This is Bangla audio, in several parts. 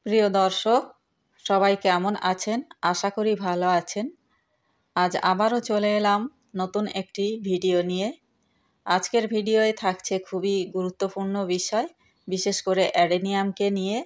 প্রিয় দর্শক, সবাই কেমন আছেন? আশা করি ভালো আছেন। আজ আবারও চলে এলাম নতুন একটি ভিডিও নিয়ে। আজকের ভিডিওয়ে থাকছে খুবই গুরুত্বপূর্ণ বিষয়, বিশেষ করে অ্যাডেনিয়ামকে নিয়ে।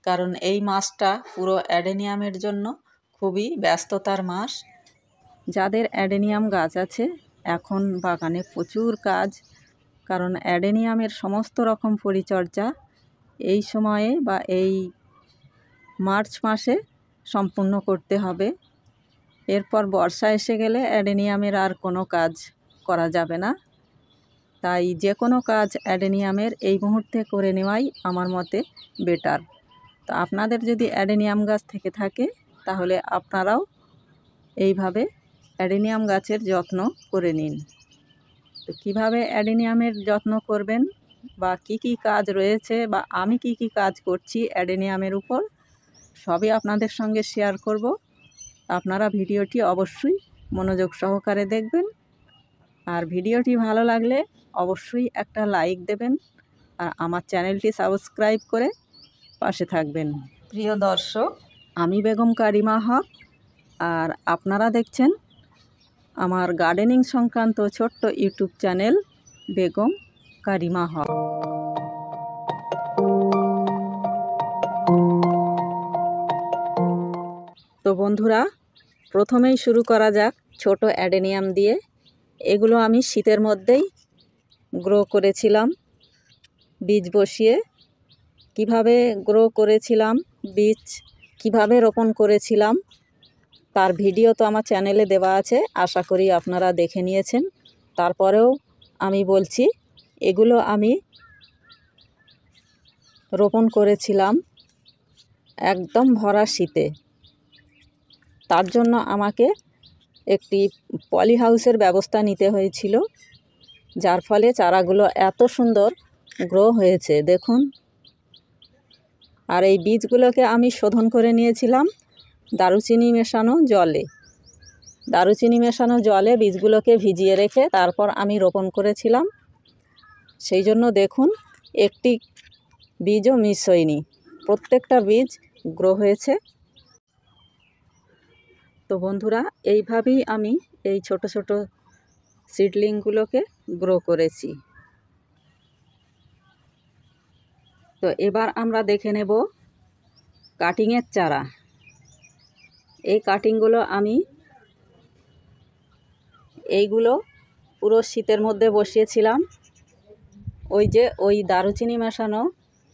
কারণ এই মাসটা পুরো অ্যাডেনিয়ামের জন্য খুবই ব্যস্ততার মাস। যাদের অ্যাডেনিয়াম গাছ আছে, এখন বাগানে প্রচুর কাজ। কারণ অ্যাডেনিয়ামের সমস্ত রকম পরিচর্যা এই সময়ে বা এই মার্চ মাসে সম্পূর্ণ করতে হবে। এরপর বর্ষা এসে গেলে অ্যাডেনিয়ামের আর কোনো কাজ করা যাবে না। তাই যে কোনো কাজ অ্যাডেনিয়ামের এই মুহূর্তে করে নেওয়াই আমার মতে বেটার। তো আপনাদের যদি অ্যাডেনিয়াম গাছ থেকে থাকে, তাহলে আপনারাও এইভাবে অ্যাডেনিয়াম গাছের যত্ন করে নিন। তো কীভাবে অ্যাডেনিয়ামের যত্ন করবেন বা কি কি কাজ রয়েছে বা আমি কি কি কাজ করছি অ্যাডেনিয়ামের উপর, সবই আপনাদের সঙ্গে শেয়ার করব। আপনারা ভিডিওটি অবশ্যই মনোযোগ সহকারে দেখবেন। আর ভিডিওটি ভালো লাগলে অবশ্যই একটা লাইক দেবেন আর আমার চ্যানেলটি সাবস্ক্রাইব করে পাশে থাকবেন। প্রিয় দর্শক, আমি বেগম কারিমা হক, আর আপনারা দেখছেন আমার গার্ডেনিং সংক্রান্ত ছোট্ট ইউটিউব চ্যানেল বেগম কারিমা হক। তো বন্ধুরা, প্রথমেই শুরু করা যাক ছোট অ্যাডেনিয়াম দিয়ে। এগুলো আমি শীতের মধ্যেই গ্রো করেছিলাম বীজ বসিয়ে। কিভাবে গ্রো করেছিলাম, বীজ কিভাবে রোপণ করেছিলাম, তার ভিডিও তো আমার চ্যানেলে দেওয়া আছে, আশা করি আপনারা দেখে নিয়েছেন। তারপরেও আমি বলছি, এগুলো আমি রোপণ করেছিলাম একদম ভরা শীতে। তার জন্য আমাকে একটি পলি হাউসের ব্যবস্থা নিতে হয়েছিল, যার ফলে চারাগুলো এত সুন্দর গ্রো হয়েছে দেখুন। আর এই বীজগুলোকে আমি শোধন করে নিয়েছিলাম দারুচিনি মেশানো জলে। দারুচিনি মেশানো জলে বীজগুলোকে ভিজিয়ে রেখে তারপর আমি রোপণ করেছিলাম। সেই জন্য দেখুন, একটি বীজও মিস হয়নি, প্রত্যেকটা বীজ গ্রো হয়েছে। তো বন্ধুরা, এইভাবেই আমি এই ছোট ছোট সিডলিংগুলোকে গ্রো করেছি। তো এবার আমরা দেখে নেব কাটিংয়ের চারা। এই কাটিংগুলো আমি এইগুলো পুরো শীতের মধ্যে বসিয়েছিলাম। ওই দারুচিনি মেশানো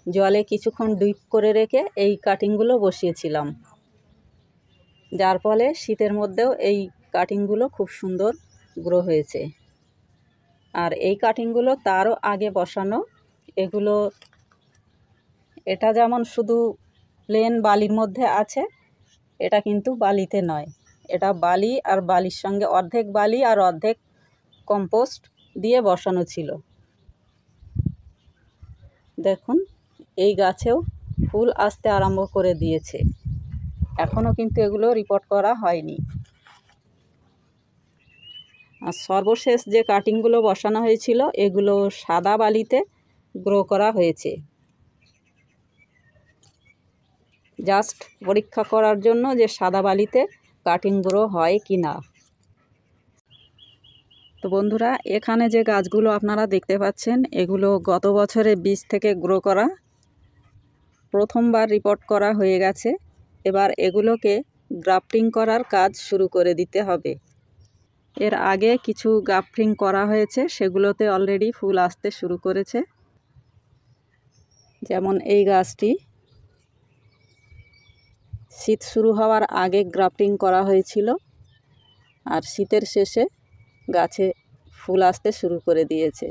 জলে কিছুক্ষণ ডিপ করে রেখে এই কাটিংগুলো বসিয়েছিলাম, যার ফলে শীতের মধ্যেও এই কাটিংগুলো খুব সুন্দর গ্রো হয়েছে। আর এই কাটিংগুলো তারও আগে বসানো। এটা যেমন শুধু প্লেন বালির মধ্যে আছে, এটা কিন্তু বালিতে নয়। এটা বালি আর বালির সঙ্গে অর্ধেক বালি আর অর্ধেক কম্পোস্ট দিয়ে বসানো ছিল। দেখুন, এই গাছেও ফুল আসতে আরম্ভ করে দিয়েছে। এখনও কিন্তু এগুলো রিপোর্ট করা হয়নি। আর সর্বশেষ যে কাটিংগুলো বসানো হয়েছিল, এগুলো সাদা বালিতে গ্রো করা হয়েছে, জাস্ট পরীক্ষা করার জন্য যে সাদা বালিতে কাটিং গ্রো হয় কি না। তো বন্ধুরা, এখানে যে গাছগুলো আপনারা দেখতে পাচ্ছেন, এগুলো গত বছরের বীজ থেকে গ্রো করা। প্রথমবার রিপোর্ট করা হয়ে গেছে। এবার এগুলোকে গ্রাফটিং করার কাজ শুরু করে দিতে হবে। এর আগে কিছু গ্রাফটিং করা হয়েছে, সেগুলোতে অলরেডি ফুল আসতে শুরু করেছে। যেমন এই গাছটি শীত শুরু হওয়ার আগে গ্রাফটিং করা হয়েছিল, আর শীতের শেষে গাছে ফুল আসতে শুরু করে দিয়েছে।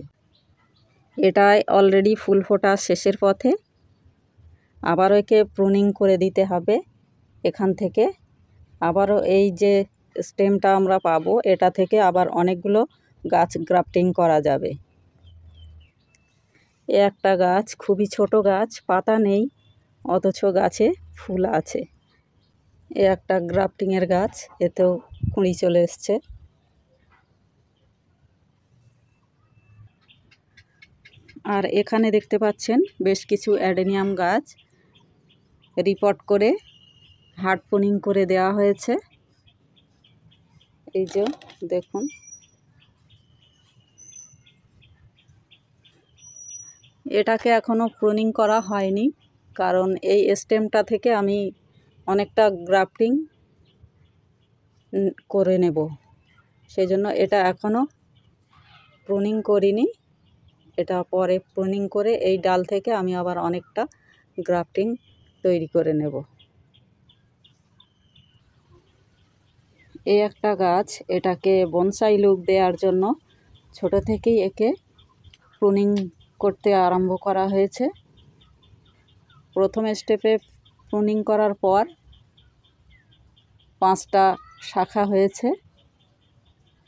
এটাই অলরেডি ফুল ফোটা শেষের পথে। আবারও একে প্রুনিং করে দিতে হবে। এখান থেকে আবারও এই যে স্টেমটা আমরা পাবো, এটা থেকে আবার অনেকগুলো গাছ গ্রাফটিং করা যাবে। এ একটা গাছ, খুবই ছোট গাছ, পাতা নেই, অথচ গাছে ফুল আছে। এ একটা গ্রাফটিংয়ের গাছ, এতেও কুঁড়ি চলে এসছে। আর এখানে দেখতে পাচ্ছেন বেশ কিছু অ্যাডেনিয়াম গাছ। রিপোর্ট করে হার্ড প্রুনিং করে দেওয়া হয়েছে। এই যে দেখুন, এটাকে এখনও প্রুনিং করা হয়নি, কারণ এই স্টেমটা থেকে আমি অনেকটা গ্রাফটিং করে নেব, সেজন্য এটা এখনও প্রুনিং করিনি। এটা পরে প্রুনিং করে এই ডাল থেকে আমি আবার অনেকটা গ্রাফটিং তৈরি করে নেব। এই একটা গাছ, এটাকে বনসাই লুক দেওয়ার জন্য ছোট থেকেই একে প্রুনিং করতে আরম্ভ করা হয়েছে। প্রথম স্টেপে প্রুনিং করার পর 5টা শাখা হয়েছে,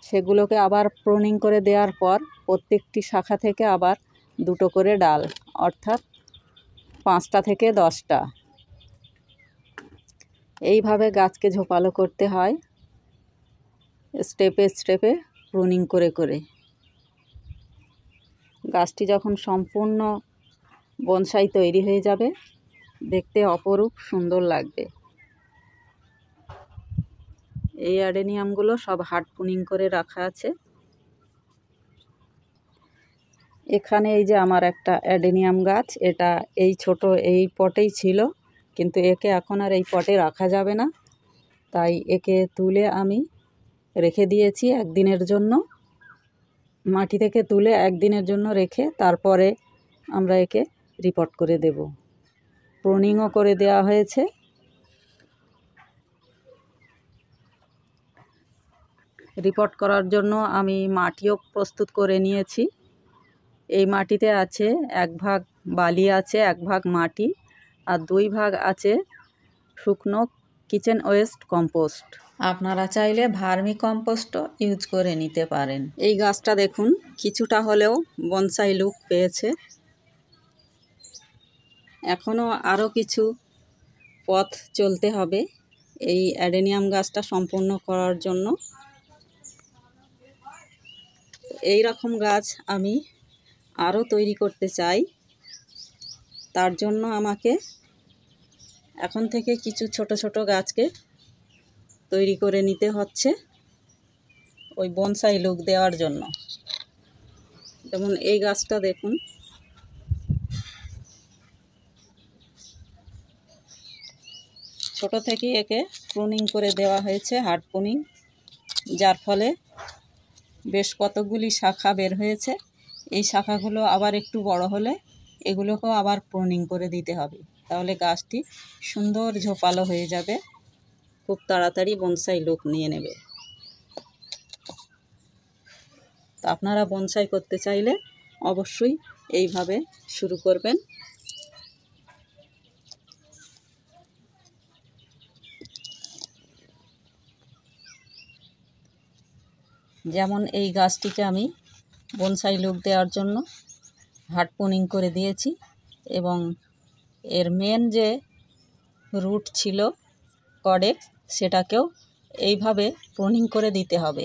সেগুলোকে আবার প্রুনিং করে দেওয়ার পর প্রত্যেকটি শাখা থেকে আবার 2টো করে ডাল, অর্থাৎ 5টা থেকে 10টা। এইভাবে গাছকে ঝোপালো করতে হয়, স্টেপে স্টেপে প্রুনিং করে করে। গাছটি যখন সম্পূর্ণ বনসাই তৈরি হয়ে যাবে, দেখতে অপরূপ সুন্দর লাগবে। এই অ্যাডেনিয়ামগুলো সব হার্ড প্রুনিং করে রাখা আছে। এখানে এই যে আমার একটা অ্যাডেনিয়াম গাছ, এটা এই ছোট এই পটেই ছিল, কিন্তু একে এখন আর এই পটে রাখা যাবে না, তাই একে তুলে আমি রেখে দিয়েছি একদিনের জন্য। মাটি থেকে তুলে একদিনের জন্য রেখে তারপরে আমরা একে রিপোর্ট করে দেব। প্রুনিংও করে দেওয়া হয়েছে। রিপোর্ট করার জন্য আমি মাটিও প্রস্তুত করে নিয়েছি। এই মাটিতে আছে 1 ভাগ বালি আছে, 1 ভাগ মাটি, আর 2 ভাগ আছে শুকনো কিচেন ওয়েস্ট কম্পোস্ট। আপনারা চাইলে ভার্মি কম্পোস্টও ইউজ করে নিতে পারেন। এই গাছটা দেখুন কিছুটা হলেও বনসাই লুক পেয়েছে। এখনও আরও কিছু পথ চলতে হবে এই অ্যাডেনিয়াম গাছটা সম্পূর্ণ করার জন্য। এই রকম গাছ আমি আরও তৈরি করতে চাই, তার জন্য আমাকে এখন থেকে কিছু ছোট ছোট গাছকে তৈরি করে নিতে হচ্ছে ওই বনসাই লুক দেওয়ার জন্য। যেমন এই গাছটা দেখুন, ছোট থেকে একে প্রুনিং করে দেওয়া হয়েছে, হার্ড প্রুনিং, যার ফলে বেশ কতগুলি শাখা বের হয়েছে। এই শাখাগুলো আবার একটু বড় হলে এগুলোকেও আবার প্রুনিং করে দিতে হবে, তাহলে গাছটি সুন্দর ঝোপালো হয়ে যাবে, খুব তাড়াতাড়ি বনসাই লুক নিয়ে নেবে। তা আপনারা বনসাই করতে চাইলে অবশ্যই এইভাবে শুরু করবেন। যেমন এই গাছটিকে আমি বনসাই লুক দেওয়ার জন্য হার্ড প্রুনিং করে দিয়েছি, এবং এর মেন যে রুট ছিল কডেক্স, সেটাকেও এইভাবে প্রুনিং করে দিতে হবে।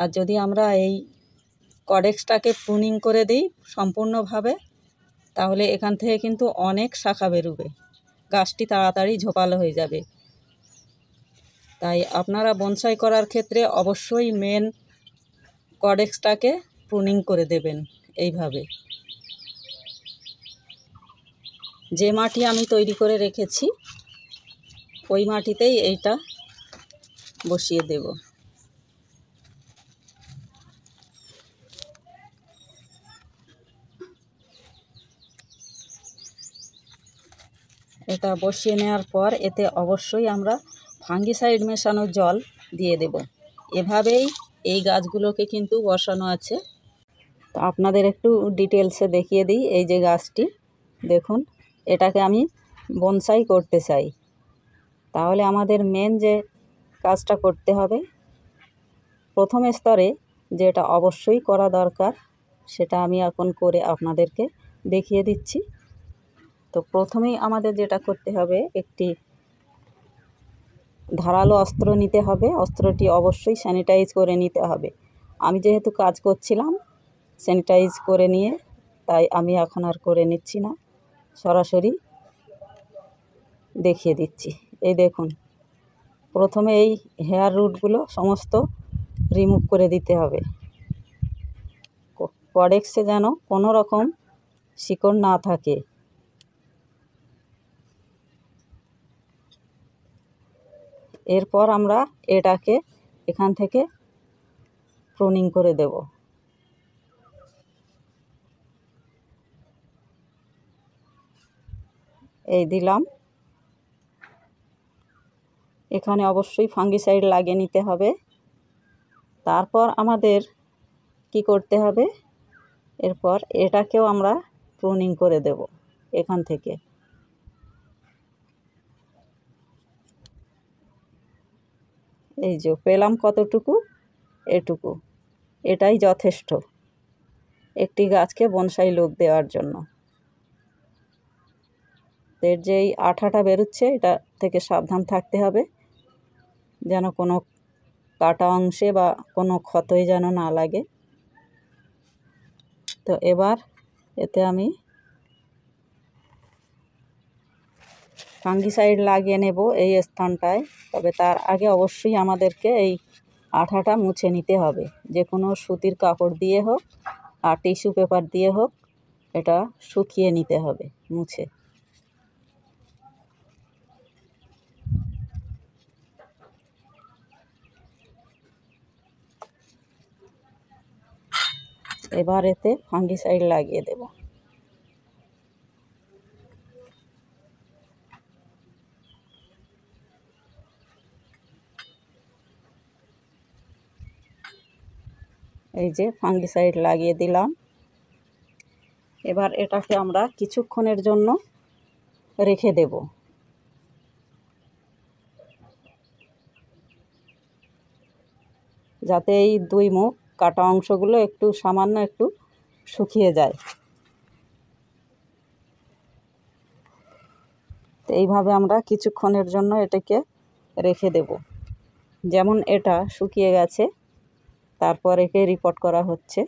আর যদি আমরা এই কডেক্সটাকে প্রুনিং করে দিই সম্পূর্ণভাবে, তাহলে এখান থেকে কিন্তু অনেক শাখা বেরোবে, গাছটি তাড়াতাড়ি ঝোপালো হয়ে যাবে। তাই আপনারা বনসাই করার ক্ষেত্রে অবশ্যই মেন কডেক্সটাকে প্রুনিং করে দেবেন এইভাবে। যে মাটি আমি তৈরি করে রেখেছি ওই মাটিতেই এইটা বসিয়ে দেব। এটা বসিয়ে নেওয়ার পর এতে অবশ্যই আমরা ফাঙ্গিসাইড মেশানো জল দিয়ে দেব। এভাবেই এই গাছগুলোকে কিন্তু বসানো আছে। তো আপনাদের একটু ডিটেলসে দেখিয়ে দিই। এই যে গাছটি দেখুন, এটাকে আমি বনসাই করতে চাই, তাহলে আমাদের মেন যে কাজটা করতে হবে প্রথম স্তরে, যেটা অবশ্যই করা দরকার, সেটা আমি এখন করে আপনাদেরকে দেখিয়ে দিচ্ছি। তো প্রথমেই আমাদের যেটা করতে হবে, একটি ধারালো অস্ত্র নিতে হবে। অস্ত্রটি অবশ্যই স্যানিটাইজ করে নিতে হবে। আমি যেহেতু কাজ করছিলাম স্যানিটাইজ করে নিয়ে, তাই আমি এখন আর করে নিচ্ছি না, সরাসরি দেখিয়ে দিচ্ছি। এই দেখুন, প্রথমে এই হেয়ার রুটগুলো সমস্ত রিমুভ করে দিতে হবে। কডেক্সে যেন কোনো রকম শিকড় না থাকে। এরপর আমরা এটাকে এখান থেকে প্রুনিং করে দেব। এই দিলাম। এখানে অবশ্যই ফাঙ্গিসাইড লাগিয়ে নিতে হবে। তারপর আমাদের কি করতে হবে, এরপর এটাকেও আমরা প্রুনিং করে দেব এখান থেকে। এই যে পেলাম কতটুকু, এটুকু, এটাই যথেষ্ট একটি গাছকে বনসাই লুক দেওয়ার জন্য। এর যে এই আঠাটা বেরোচ্ছে, এটা থেকে সাবধান থাকতে হবে যেন কোনো কাটা অংশে বা কোনো ক্ষতই যেন না লাগে। তো এবার এতে আমি ফাঙ্গিসাইড লাগিয়ে নেব এই স্থানটায়। তবে তার আগে অবশ্যই আমাদেরকে এই আঠাটা মুছে নিতে হবে, যে কোনো সুতির কাপড় দিয়ে হোক আর টিস্যু পেপার দিয়ে হোক, এটা শুকিয়ে নিতে হবে মুছে। এবার এতে ফাঙ্গিসাইড লাগিয়ে দেব। এই যে ফাঙ্গিসাইড লাগিয়ে দিলাম। এবার এটাকে আমরা কিছুক্ষণের জন্য রেখে দেব, যাতে এই দুই মুখ কাটা অংশগুলো একটু সামান্য একটু শুকিয়ে যায়। তো এইভাবে আমরা কিছুক্ষণের জন্য এটাকে রেখে দেব। যেমন এটা শুকিয়ে গেছে, তারপর একে রিপোর্ট করা হচ্ছে।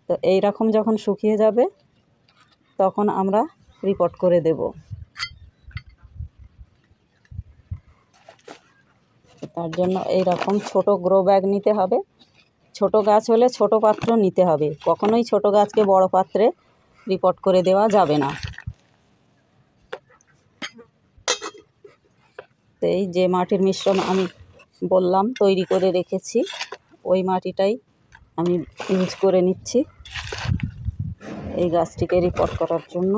তো এই রকম যখন শুকিয়ে যাবে তখন আমরা রিপোর্ট করে দেব। তার জন্য এই রকম ছোট গ্রো ব্যাগ নিতে হবে। ছোট গাছ হলে ছোট পাত্র নিতে হবে, কখনোই ছোট গাছকে বড় পাত্রে রিপোর্ট করে দেওয়া যাবে না। তো এই যে মাটির মিশ্রণ আমি বললাম তৈরি করে রেখেছি, ওই মাটিটাই আমি ইউজ করে নিচ্ছি এই গাছটিকে রিপোর্ট করার জন্য।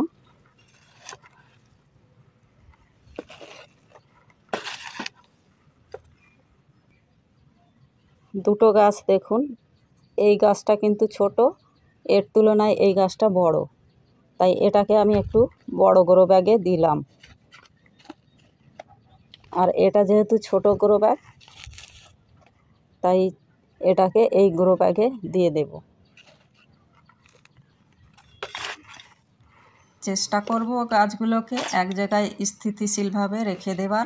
দুটো গাছ দেখুন, এই গাছটা কিন্তু ছোট, এর তুলনায় এই গাছটা বড়, তাই এটাকে আমি একটু বড় গ্রো ব্যাগে দিলাম। আর এটা যেহেতু ছোট গ্রো ব্যাগ, তাই এটাকে এই গ্রো ব্যাগে দিয়ে দেব। চেষ্টা করব গাছগুলোকে এক জায়গায় স্থিতিশীলভাবে রেখে দেবার।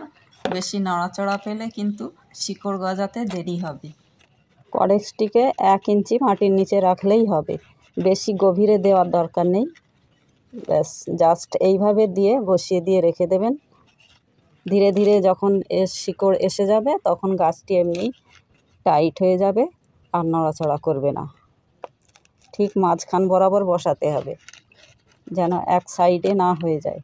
বেশি নড়াচড়া পেলে কিন্তু শিকড় গজাতে দেরি হবে। কডেক্সটিকে 1 ইঞ্চি মাটির নিচে রাখলেই হবে, বেশি গভীরে দেওয়ার দরকার নেই। ব্যাস জাস্ট এইভাবে দিয়ে বসিয়ে দিয়ে রেখে দেবেন। ধীরে ধীরে যখন এর শিকড় এসে যাবে তখন গাছটি এমনি টাইট হয়ে যাবে আর নড়াচড়া করবে না। ঠিক মাঝখান বরাবর বসাতে হবে, যেন এক সাইডে না হয়ে যায়।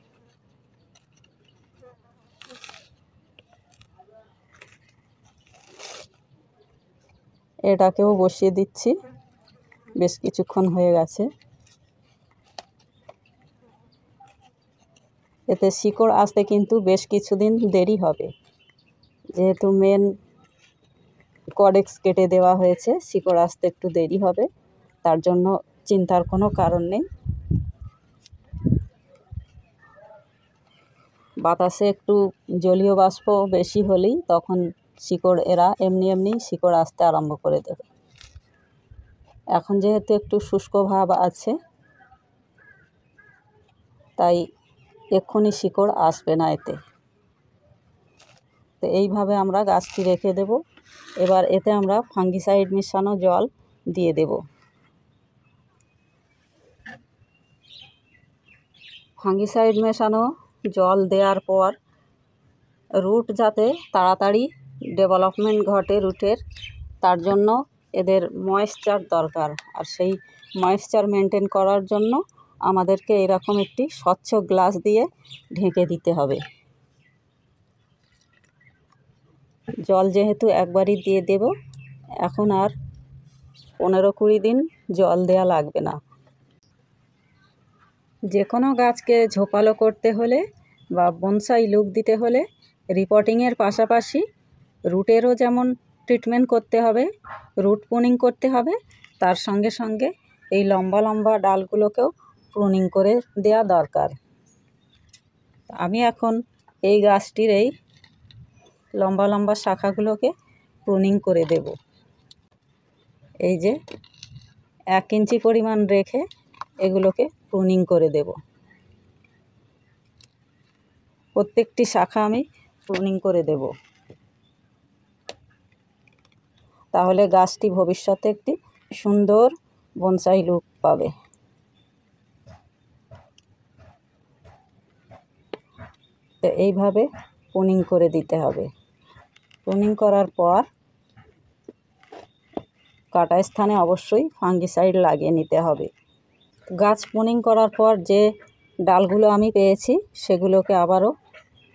এটাকেও বসিয়ে দিচ্ছি, বেশ কিছুক্ষণ হয়ে গেছে। এতে শিকড় আসতে কিন্তু বেশ কিছুদিন দেরি হবে, যেহেতু মেন কডেক্স কেটে দেওয়া হয়েছে, শিকড় আসতে একটু দেরি হবে, তার জন্য চিন্তার কোনো কারণ নেই। বাতাসে একটু জলীয় বাষ্প বেশি হলেই তখন শিকড় এরা এমনি শিকড় আসতে আরম্ভ করে দেবে। এখন যেহেতু একটু শুষ্ক ভাব আছে, তাই এক্ষুনি শিকড় আসবে না এতে। তো এইভাবে আমরা গাছটি রেখে দেব। এবার এতে আমরা ফাঙ্গিসাইড মিশানো জল দিয়ে দেব। ফাঙ্গিসাইড মেশানো জল দেওয়ার পর রুট যাতে তাড়াতাড়ি ডেভেলপমেন্ট ঘটে রুটের, তার জন্য এদের ময়েশ্চার দরকার। আর সেই ময়েশ্চার মেনটেন করার জন্য আমাদেরকে এরকম একটি স্বচ্ছ গ্লাস দিয়ে ঢেকে দিতে হবে। জল যেহেতু একবারই দিয়ে দেব, এখন আর 15-20 দিন জল দেওয়া লাগবে না। যে কোনো গাছকে ঝোপালো করতে হলে বা বনসাই লুক দিতে হলে রিপোর্টিংয়ের পাশাপাশি রুটেরও যেমন ট্রিটমেন্ট করতে হবে, রুট প্রুনিং করতে হবে, তার সঙ্গে সঙ্গে এই লম্বা লম্বা ডালগুলোকেও প্রুনিং করে দেওয়া দরকার। আমি এখন এই গাছটির এই লম্বা লম্বা শাখাগুলোকে প্রুনিং করে দেব। এই যে 1 ইঞ্চি পরিমাণ রেখে এগুলোকে প্রুনিং করে দেব। প্রত্যেকটি শাখা আমি প্রুনিং করে দেব, তাহলে গাছটি ভবিষ্যতে একটি সুন্দর বনসাই লুক পাবে। তো এইভাবে প্রুনিং করে দিতে হবে। প্রুনিং করার পর কাটা স্থানে অবশ্যই ফাঙ্গিসাইড লাগিয়ে নিতে হবে। গাছ প্রুনিং করার পর যে ডালগুলো আমি পেয়েছি সেগুলোকে আবারও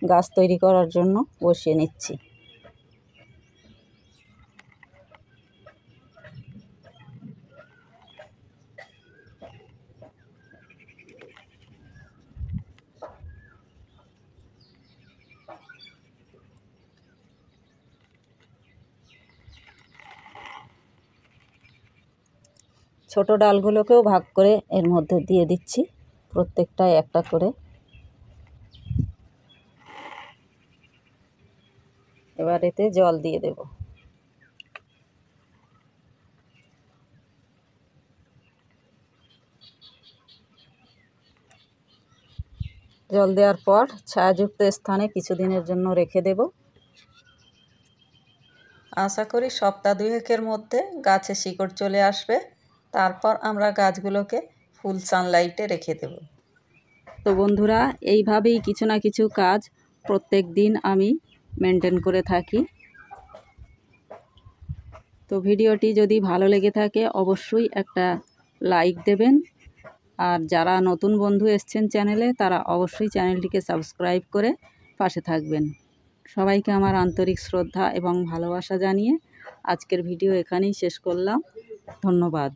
গাছ তৈরি করার জন্য বসিয়ে নিচ্ছি। ছোট ডালগুলোকেও ভাগ করে এর মধ্যে দিয়ে দিচ্ছি, প্রত্যেকটায় একটা করে। এবার এতে জল দিয়ে দেব। জল দেওয়ার পর ছায়াযুক্ত স্থানে কিছুদিনের জন্য রেখে দেব। আশা করি সপ্তাহ 2-1-এর মধ্যে গাছে শিকড় চলে আসবে। তারপর আমরা গাছগুলোকে ফুল সানলাইটে রেখে দেব। তো বন্ধুরা, এইভাবেই কিছু না কিছু কাজ প্রত্যেক দিন আমি মেনটেন করে থাকি। তো ভিডিওটি যদি ভালো লেগে থাকে অবশ্যই একটা লাইক দেবেন। আর যারা নতুন বন্ধু এসছেন চ্যানেলে, তারা অবশ্যই চ্যানেলটিকে সাবস্ক্রাইব করে পাশে থাকবেন। সবাইকে আমার আন্তরিক শ্রদ্ধা এবং ভালোবাসা জানিয়ে আজকের ভিডিও এখানেই শেষ করলাম। ধন্যবাদ।